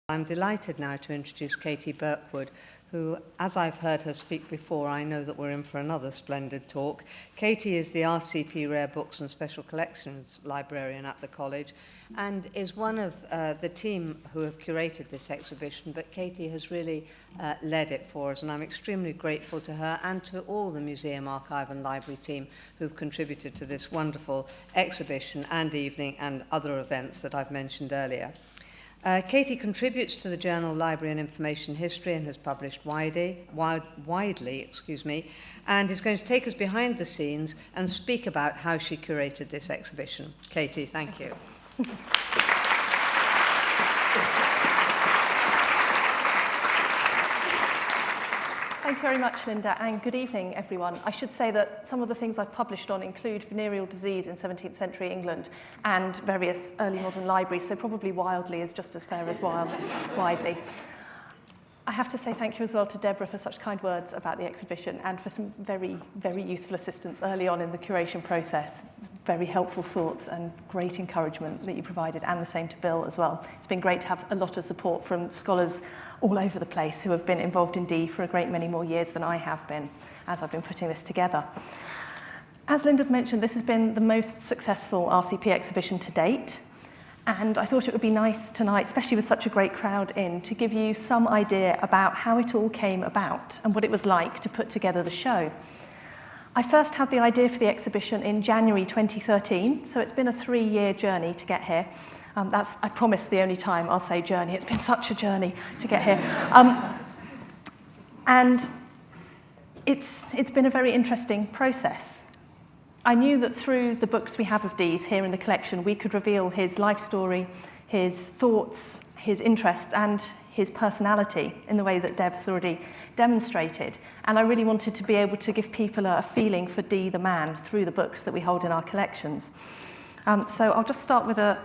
I'm delighted now to introduce Katie Birkwood, who, as I've heard her speak before, I know that we're in for another splendid talk. Katie is the RCP Rare Books and Special Collections librarian at the college and is one of the team who have curated this exhibition, but Katie has really led it for us, and I'm extremely grateful to her and to all the museum, archive and library team who've contributed to this wonderful exhibition and evening and other events that I've mentioned earlier. Katie contributes to the journal Library and Information History and has published widely, and is going to take us behind the scenes and speak about how she curated this exhibition. Katie, thank you. Thank you very much, Linda, and good evening, everyone. I should say that some of the things I've published on include venereal disease in 17th century England and various early modern libraries, so probably wildly is just as fair as widely. I have to say thank you as well to Deborah for such kind words about the exhibition and for some very, very useful assistance early on in the curation process. Very helpful thoughts and great encouragement that you provided, and the same to Bill as well. It's been great to have a lot of support from scholars all over the place who have been involved in Dee for a great many more years than I have been as I've been putting this together. As Linda's mentioned, this has been the most successful RCP exhibition to date, and I thought it would be nice tonight, especially with such a great crowd in, to give you some idea about how it all came about and what it was like to put together the show. I first had the idea for the exhibition in January 2013, so it's been a 3-year journey to get here. That's, I promise, the only time I'll say journey. It's been such a journey to get here. And it's been a very interesting process. I knew that through the books we have of Dee's here in the collection, we could reveal his life story, his thoughts, his interests, and his personality in the way that Deb has already demonstrated. And I really wanted to be able to give people a feeling for Dee the man through the books that we hold in our collections. So I'll just start with a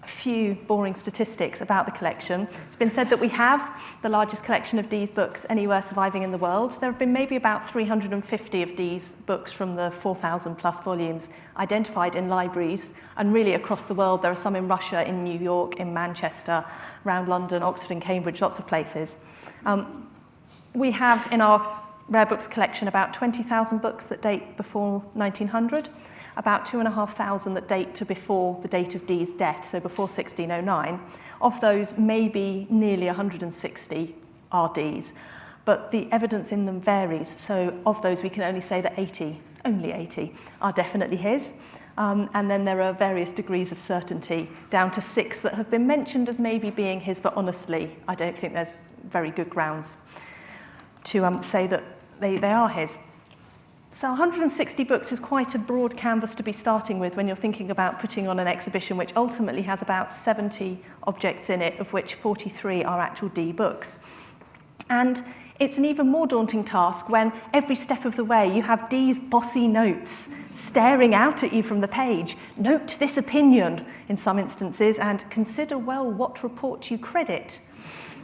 few boring statistics about the collection. It's been said that we have the largest collection of Dee's books anywhere surviving in the world. There have been maybe about 350 of Dee's books from the 4,000 plus volumes identified in libraries, and really across the world. There are some in Russia, in New York, in Manchester, around London, Oxford and Cambridge, lots of places. We have in our rare books collection about 20,000 books that date before 1900, about 2,500 that date to before the date of Dee's death, so before 1609. Of those, maybe nearly 160 are Dee's, but the evidence in them varies. So of those, we can only say that only 80, are definitely his. And then there are various degrees of certainty, down to 6 that have been mentioned as maybe being his, but honestly, I don't think there's very good grounds to say that they are his. So 160 books is quite a broad canvas to be starting with when you're thinking about putting on an exhibition which ultimately has about 70 objects in it, of which 43 are actual Dee books. And it's an even more daunting task when every step of the way you have Dee's bossy notes staring out at you from the page. Note this opinion in some instances, and consider well what report you credit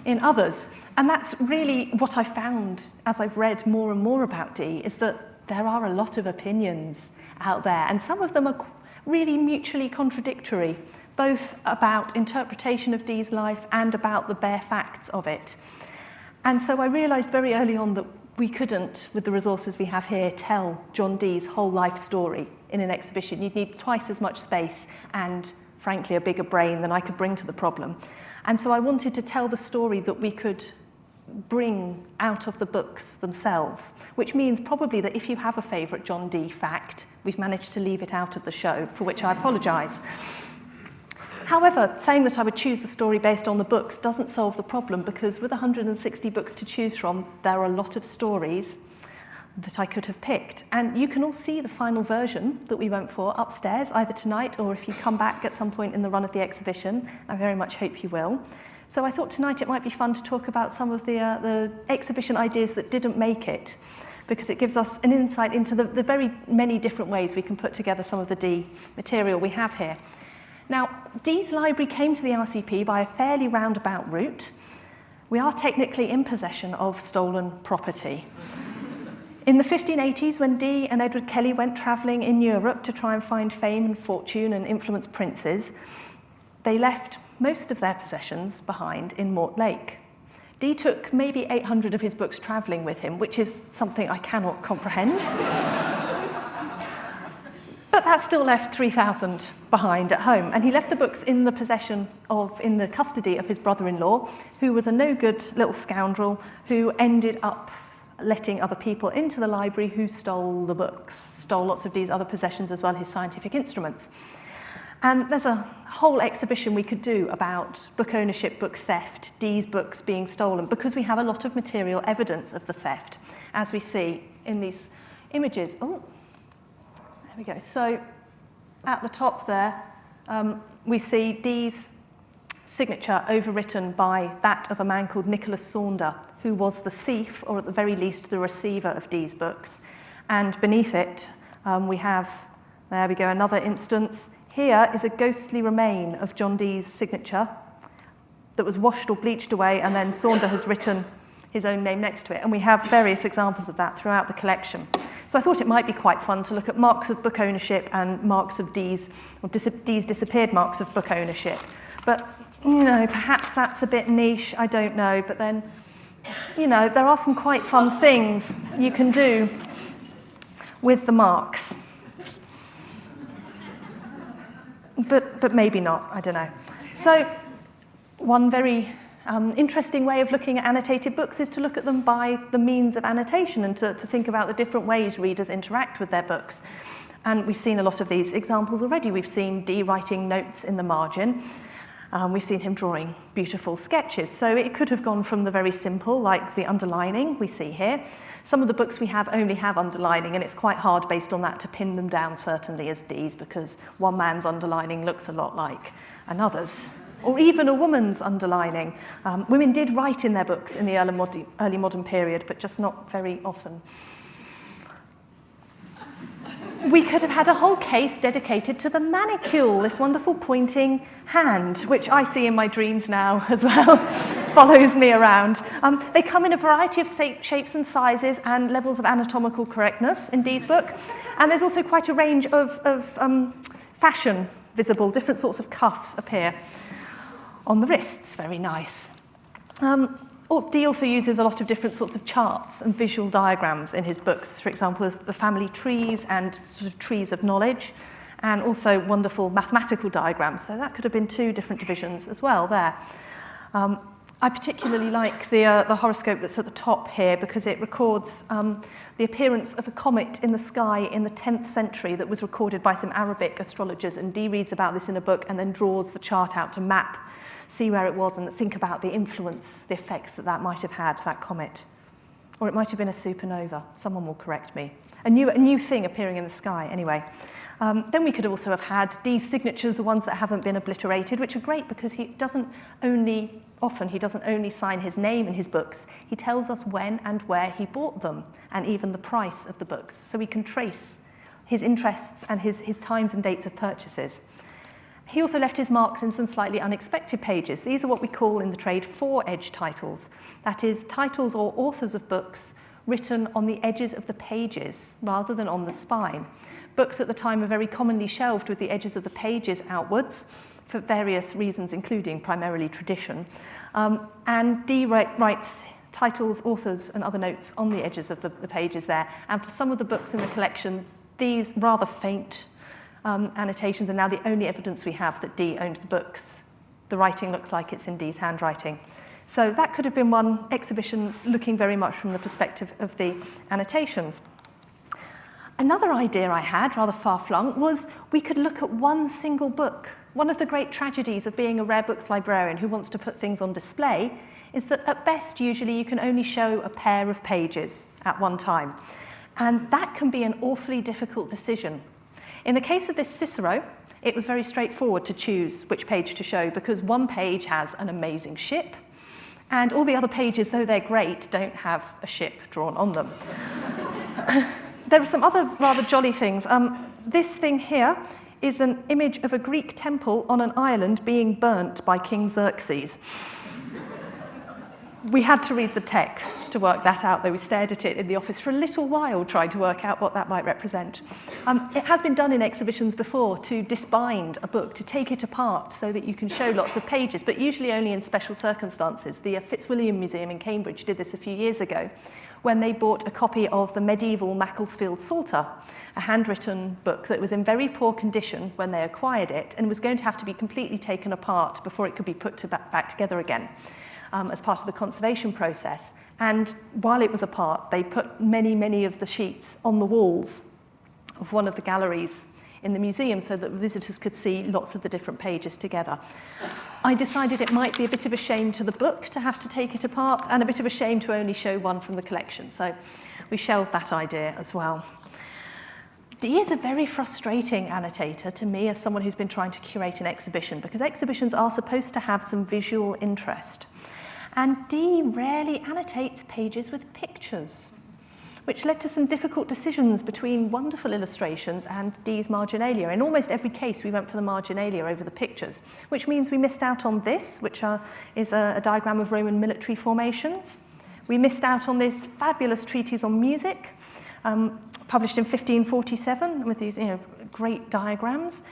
in others. And that's really what I found as I've read more and more about Dee, is that there are a lot of opinions out there, and some of them are really mutually contradictory, both about interpretation of Dee's life and about the bare facts of it. And so I realised very early on that we couldn't, with the resources we have here, tell John Dee's whole life story in an exhibition. You'd need twice as much space and, frankly, a bigger brain than I could bring to the problem. And so I wanted to tell the story that we could bring out of the books themselves, which means probably that if you have a favourite John Dee fact, we've managed to leave it out of the show, for which I apologise. However, saying that I would choose the story based on the books doesn't solve the problem, because with 160 books to choose from, there are a lot of stories that I could have picked. And you can all see the final version that we went for upstairs, either tonight or if you come back at some point in the run of the exhibition. I very much hope you will. So I thought tonight it might be fun to talk about some of the exhibition ideas that didn't make it, because it gives us an insight into the very many different ways we can put together some of the Dee material we have here. Now, Dee's library came to the RCP by a fairly roundabout route. We are technically in possession of stolen property. In the 1580s, when Dee and Edward Kelly went travelling in Europe to try and find fame and fortune and influence princes, they left most of their possessions behind in Mortlake. Dee took maybe 800 of his books travelling with him, which is something I cannot comprehend. But that still left 3,000 behind at home. And he left the books in the custody of his brother-in-law, who was a no-good little scoundrel who ended up letting other people into the library who stole the books, stole lots of Dee's other possessions as well, his scientific instruments. And there's a whole exhibition we could do about book ownership, book theft, Dee's books being stolen, because we have a lot of material evidence of the theft, as we see in these images. Oh, there we go. So at the top there, we see Dee's signature overwritten by that of a man called Nicholas Saunder, who was the thief, or at the very least the receiver of Dee's books. And beneath it, we have, there we go, another instance. Here is a ghostly remain of John Dee's signature that was washed or bleached away, and then Saunder has written his own name next to it. And we have various examples of that throughout the collection. So I thought it might be quite fun to look at marks of book ownership and marks of Dee's disappeared marks of book ownership. But, perhaps that's a bit niche, I don't know. But then, there are some quite fun things you can do with the marks. But maybe not, I don't know. So one very interesting way of looking at annotated books is to look at them by the means of annotation and to think about the different ways readers interact with their books. And we've seen a lot of these examples already. We've seen Dee writing notes in the margin. We've seen him drawing beautiful sketches. So it could have gone from the very simple, like the underlining we see here. Some of the books we have only have underlining, and it's quite hard based on that to pin them down, certainly as Dee's, because one man's underlining looks a lot like another's, or even a woman's underlining. Women did write in their books in the early modern period, but just not very often. We could have had a whole case dedicated to the manicule, this wonderful pointing hand, which I see in my dreams now as well, follows me around. They come in a variety of shapes and sizes and levels of anatomical correctness in Dee's book. And there's also quite a range of fashion visible. Different sorts of cuffs appear on the wrists, very nice. Dee also uses a lot of different sorts of charts and visual diagrams in his books, for example, the family trees and sort of trees of knowledge, and also wonderful mathematical diagrams. So that could have been two different divisions as well there. I particularly like the horoscope that's at the top here because it records the appearance of a comet in the sky in the 10th century that was recorded by some Arabic astrologers, and Dee reads about this in a book and then draws the chart out to map, see where it was and think about the influence, the effects that might have had, that comet. Or it might have been a supernova. Someone will correct me. A new thing appearing in the sky, anyway. Then we could also have had Dee's signatures, the ones that haven't been obliterated, which are great because he doesn't only sign his name in his books. He tells us when and where he bought them, and even the price of the books. So we can trace his interests and his times and dates of purchases. He also left his marks in some slightly unexpected pages. These are what we call in the trade four-edge titles. That is, titles or authors of books written on the edges of the pages rather than on the spine. Books at the time were very commonly shelved with the edges of the pages outwards for various reasons, including primarily tradition. And Dee writes titles, authors, and other notes on the edges of the pages there. And for some of the books in the collection, these rather faint annotations are now the only evidence we have that Dee owned the books. The writing looks like it's in Dee's handwriting. So that could have been one exhibition looking very much from the perspective of the annotations. Another idea I had, rather far-flung, was we could look at one single book. One of the great tragedies of being a rare books librarian who wants to put things on display is that at best, usually, you can only show a pair of pages at one time. And that can be an awfully difficult decision. In the case of this Cicero, it was very straightforward to choose which page to show because one page has an amazing ship, and all the other pages, though they're great, don't have a ship drawn on them. There are some other rather jolly things. This thing here is an image of a Greek temple on an island being burnt by King Xerxes. We had to read the text to work that out, though we stared at it in the office for a little while trying to work out what that might represent. It has been done in exhibitions before to disbind a book, to take it apart so that you can show lots of pages, but usually only in special circumstances. The Fitzwilliam Museum in Cambridge did this a few years ago when they bought a copy of the medieval Macclesfield Psalter, a handwritten book that was in very poor condition when they acquired it and was going to have to be completely taken apart before it could be put back together again. As part of the conservation process. And while it was apart, they put many, many of the sheets on the walls of one of the galleries in the museum so that visitors could see lots of the different pages together. I decided it might be a bit of a shame to the book to have to take it apart and a bit of a shame to only show one from the collection. So we shelved that idea as well. Dee is a very frustrating annotator to me as someone who's been trying to curate an exhibition, because exhibitions are supposed to have some visual interest. And Dee rarely annotates pages with pictures, which led to some difficult decisions between wonderful illustrations and Dee's marginalia. In almost every case, we went for the marginalia over the pictures, which means we missed out on this, which is a diagram of Roman military formations. We missed out on this fabulous treatise on music, published in 1547 with these great diagrams.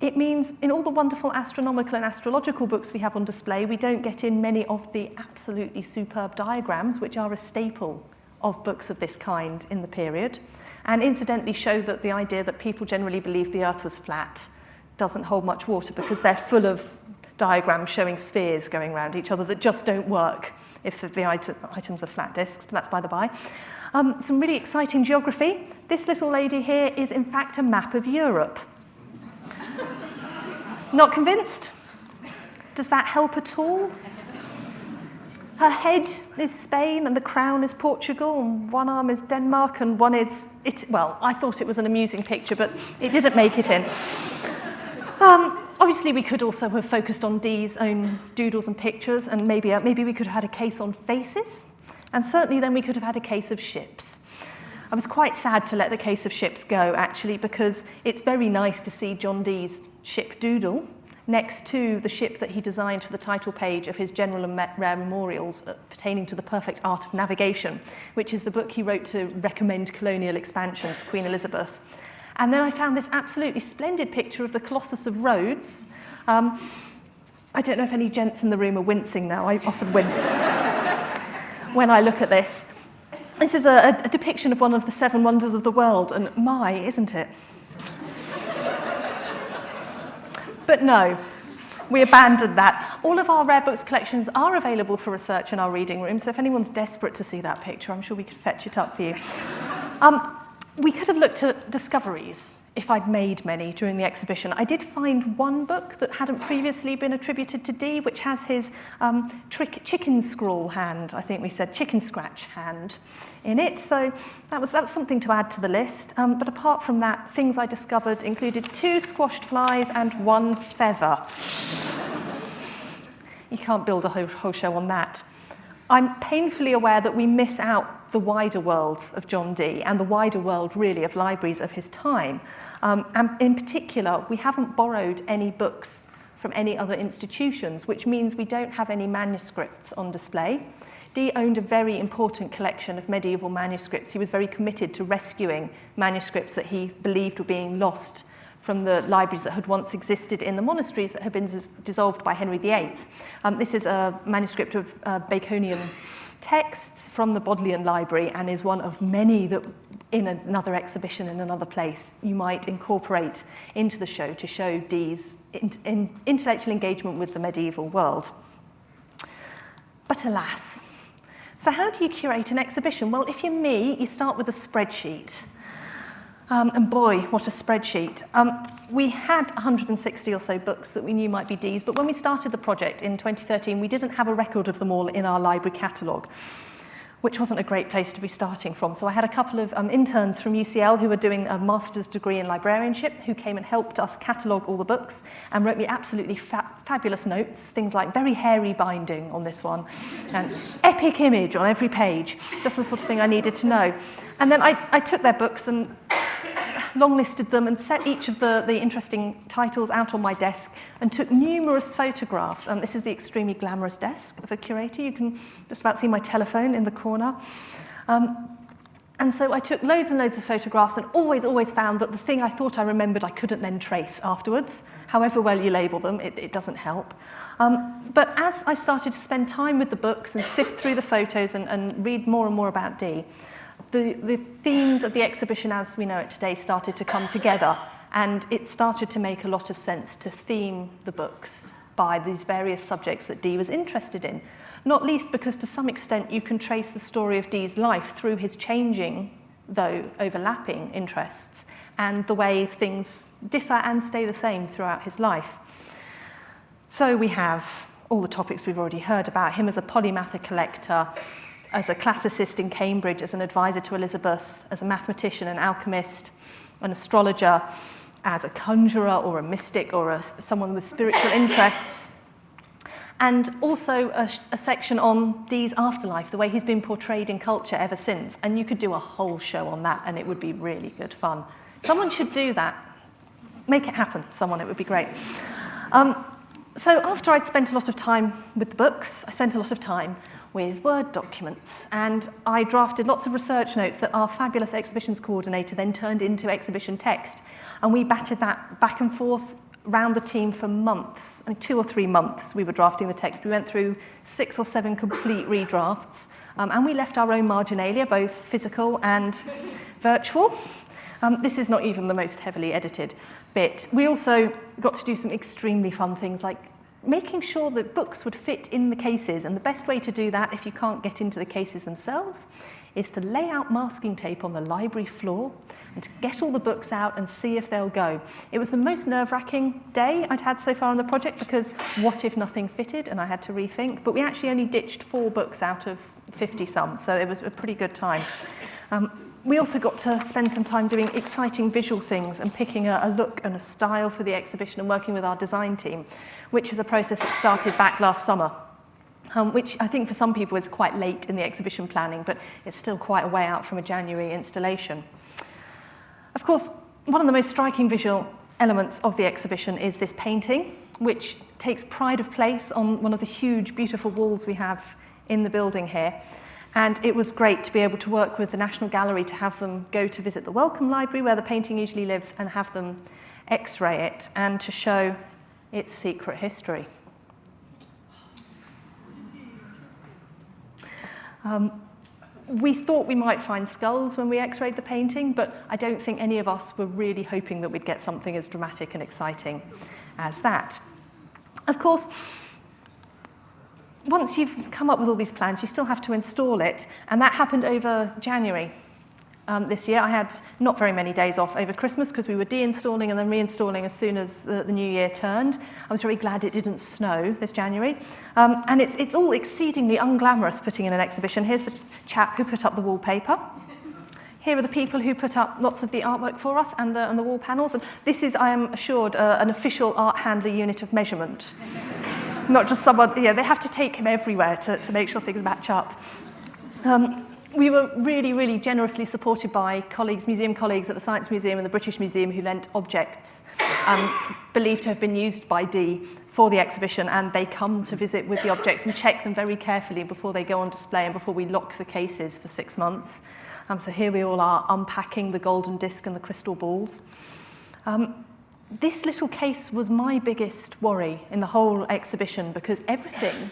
It means in all the wonderful astronomical and astrological books we have on display, we don't get in many of the absolutely superb diagrams, which are a staple of books of this kind in the period, and incidentally show that the idea that people generally believed the Earth was flat doesn't hold much water, because they're full of diagrams showing spheres going around each other that just don't work if the items are flat discs, but that's by the by. Some really exciting geography. This little lady here is in fact a map of Europe. Not convinced? Does that help at all? Her head is Spain and the crown is Portugal and one arm is Denmark and one is... Well, I thought it was an amusing picture, but it didn't make it in. Obviously, we could also have focused on Dee's own doodles and pictures, and maybe we could have had a case on faces, and certainly then we could have had a case of ships. I was quite sad to let the case of ships go, actually, because it's very nice to see John Dee's ship doodle next to the ship that he designed for the title page of his General and Rare Memorials pertaining to the perfect art of navigation, which is the book he wrote to recommend colonial expansion to Queen Elizabeth. And then I found this absolutely splendid picture of the Colossus of Rhodes. I don't know if any gents in the room are wincing now. I often wince when I look at this. This is a depiction of one of the 7 wonders of the world, and my, isn't it? But no, we abandoned that. All of our rare books collections are available for research in our reading room, so if anyone's desperate to see that picture, I'm sure we could fetch it up for you. We could have looked at discoveries if I'd made many during the exhibition. I did find one book that hadn't previously been attributed to Dee, which has his chicken scrawl hand, I think we said, chicken scratch hand in it. So that's something to add to the list. But apart from that, things I discovered included 2 squashed flies and 1 feather. You can't build a whole show on that. I'm painfully aware that we miss out the wider world of John Dee and the wider world, really, of libraries of his time. And in particular, we haven't borrowed any books from any other institutions, which means we don't have any manuscripts on display. Dee owned a very important collection of medieval manuscripts. He was very committed to rescuing manuscripts that he believed were being lost from the libraries that had once existed in the monasteries that had been dissolved by Henry VIII. This is a manuscript of Baconian texts from the Bodleian Library and is one of many that in another exhibition in another place you might incorporate into the show to show Dee's intellectual engagement with the medieval world. But alas, so how do you curate an exhibition? Well, if you're me, you start with a spreadsheet. And boy, what a spreadsheet. We had 160 or so books that we knew might be Dee's, but when we started the project in 2013, we didn't have a record of them all in our library catalogue, which wasn't a great place to be starting from. So I had a couple of interns from UCL who were doing a master's degree in librarianship who came and helped us catalogue all the books and wrote me absolutely fabulous notes, things like very hairy binding on this one and epic image on every page, just the sort of thing I needed to know. And then I took their books and long-listed them and set each of the interesting titles out on my desk and took numerous photographs. This is the extremely glamorous desk of a curator. You can just about see my telephone in the corner. And so I took loads and loads of photographs and always found that the thing I thought I remembered I couldn't then trace afterwards. However well you label them, it doesn't help. But as I started to spend time with the books and sift through the photos and read more and more about Dee, the themes of the exhibition as we know it today started to come together, and it started to make a lot of sense to theme the books by these various subjects that Dee was interested in. Not least because to some extent you can trace the story of Dee's life through his changing, though overlapping, interests and the way things differ and stay the same throughout his life. So we have all the topics we've already heard about, him as a polymath, a collector, as a classicist in Cambridge, as an advisor to Elizabeth, as a mathematician, an alchemist, an astrologer, as a conjurer or a mystic or someone with spiritual interests. And also a section on Dee's afterlife, the way he's been portrayed in culture ever since. And you could do a whole show on that, and it would be really good fun. Someone should do that. Make it happen, someone, it would be great. So after I'd spent a lot of time with the books, I spent a lot of time with Word documents. And I drafted lots of research notes that our fabulous exhibitions coordinator then turned into exhibition text. And we batted that back and forth around the team for months. I mean, 2 or 3 months we were drafting the text. We went through 6 or 7 complete redrafts, and we left our own marginalia, both physical and virtual. This is not even the most heavily edited bit. We also got to do some extremely fun things like making sure that books would fit in the cases, and the best way to do that if you can't get into the cases themselves is to lay out masking tape on the library floor and to get all the books out and see if they'll go. It was the most nerve-wracking day I'd had so far on the project because what if nothing fitted and I had to rethink, but we actually only ditched 4 books out of 50-some, so it was a pretty good time. We also got to spend some time doing exciting visual things and picking a look and a style for the exhibition and working with our design team, which is a process that started back last summer, which I think for some people is quite late in the exhibition planning, but it's still quite a way out from a January installation. Of course, one of the most striking visual elements of the exhibition is this painting, which takes pride of place on one of the huge, beautiful walls we have in the building here. And it was great to be able to work with the National Gallery to have them go to visit the Wellcome Library, where the painting usually lives, and have them X-ray it and to show its secret history. We thought we might find skulls when we X-rayed the painting, but I don't think any of us were really hoping that we'd get something as dramatic and exciting as that. Of course, once you've come up with all these plans, you still have to install it, and that happened over January this year. I had not very many days off over Christmas because we were deinstalling and then reinstalling as soon as the new year turned. I was very glad it didn't snow this January. And it's all exceedingly unglamorous putting in an exhibition. Here's the chap who put up the wallpaper. Here are the people who put up lots of the artwork for us and the wall panels. And this is, I am assured, an official art handler unit of measurement. Not just someone, they have to take him everywhere to make sure things match up. We were really, really generously supported by colleagues, museum colleagues at the Science Museum and the British Museum who lent objects believed to have been used by Dee for the exhibition, and they come to visit with the objects and check them very carefully before they go on display and before we lock the cases for 6 months. So here we all are unpacking the golden disc and the crystal balls. This little case was my biggest worry in the whole exhibition because everything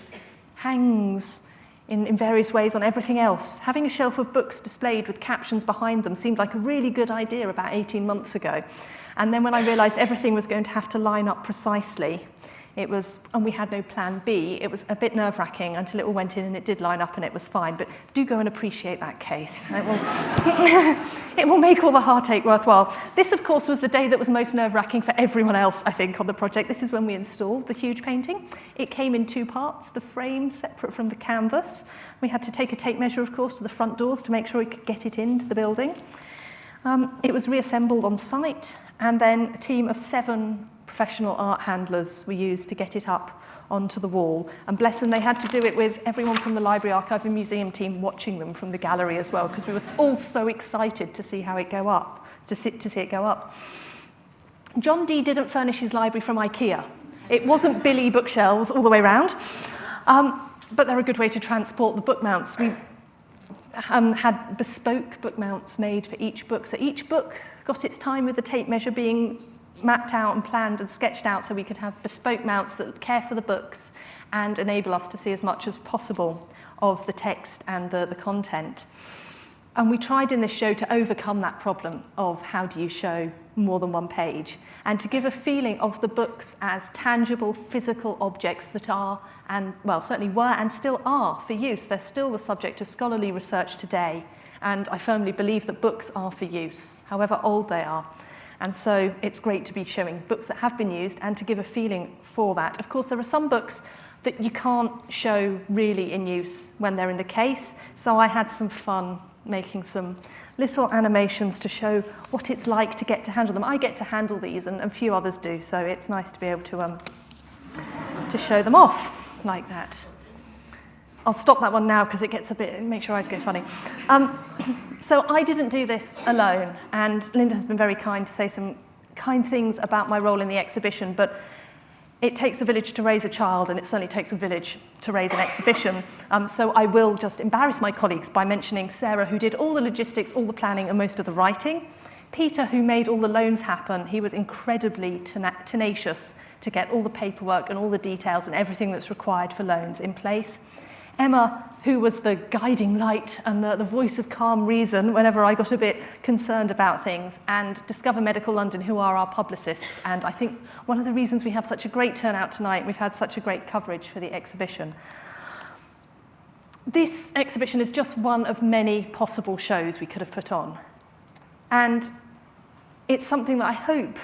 hangs in various ways on everything else. Having a shelf of books displayed with captions behind them seemed like a really good idea about 18 months ago. And then when I realised everything was going to have to line up precisely, and we had no plan B, it was a bit nerve-wracking until it all went in and it did line up and it was fine. But do go and appreciate that case. It will make all the heartache worthwhile. This, of course, was the day that was most nerve-wracking for everyone else, I think, on the project. This is when we installed the huge painting. It came in 2 parts, the frame separate from the canvas. We had to take a tape measure, of course, to the front doors to make sure we could get it into the building. It was reassembled on site, and then a team of 7 professional art handlers we used to get it up onto the wall. And bless them, they had to do it with everyone from the library, archive and museum team watching them from the gallery as well, because we were all so excited to see how it go up to see it go up. John Dee didn't furnish his library from IKEA. It wasn't Billy bookshelves all the way around, but they're a good way to transport the book mounts. We had bespoke book mounts made for each book, so each book got its time with the tape measure being mapped out and planned and sketched out so we could have bespoke mounts that would care for the books and enable us to see as much as possible of the text and the content. And we tried in this show to overcome that problem of how do you show more than one page, and to give a feeling of the books as tangible, physical objects that are, and well, certainly were and still are for use. They're still the subject of scholarly research today, and I firmly believe that books are for use, however old they are. And so it's great to be showing books that have been used and to give a feeling for that. Of course, there are some books that you can't show really in use when they're in the case, so I had some fun making some little animations to show what it's like to get to handle them. I get to handle these, and a few others do, so it's nice to be able to show them off like that. I'll stop that one now because it makes your eyes go funny. So I didn't do this alone, and Linda has been very kind to say some kind things about my role in the exhibition, but it takes a village to raise a child, and it certainly takes a village to raise an exhibition. So I will just embarrass my colleagues by mentioning Sarah, who did all the logistics, all the planning, and most of the writing. Peter, who made all the loans happen. He was incredibly tenacious to get all the paperwork and all the details and everything that's required for loans in place. Emma, who was the guiding light and the voice of calm reason whenever I got a bit concerned about things, and Discover Medical London, who are our publicists. And I think one of the reasons we have such a great turnout tonight, we've had such a great coverage for the exhibition. This exhibition is just one of many possible shows we could have put on. And it's something that I hope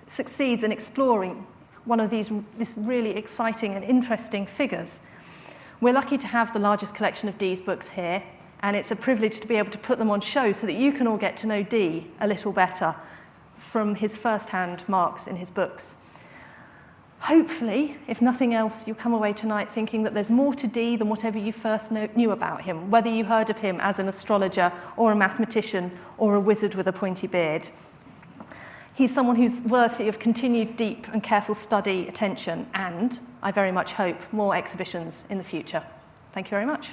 succeeds in exploring one of this really exciting and interesting figures. We're lucky to have the largest collection of Dee's books here, and it's a privilege to be able to put them on show so that you can all get to know Dee a little better from his first-hand marks in his books. Hopefully, if nothing else, you'll come away tonight thinking that there's more to Dee than whatever you first knew about him, whether you heard of him as an astrologer or a mathematician or a wizard with a pointy beard. He's someone who's worthy of continued deep and careful study, attention, and, I very much hope, more exhibitions in the future. Thank you very much.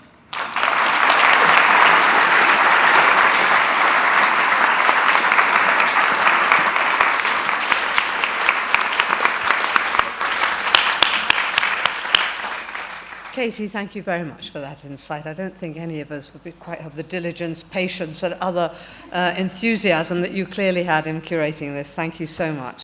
Katie, thank you very much for that insight. I don't think any of us would quite have the diligence, patience, and other enthusiasm that you clearly had in curating this. Thank you so much.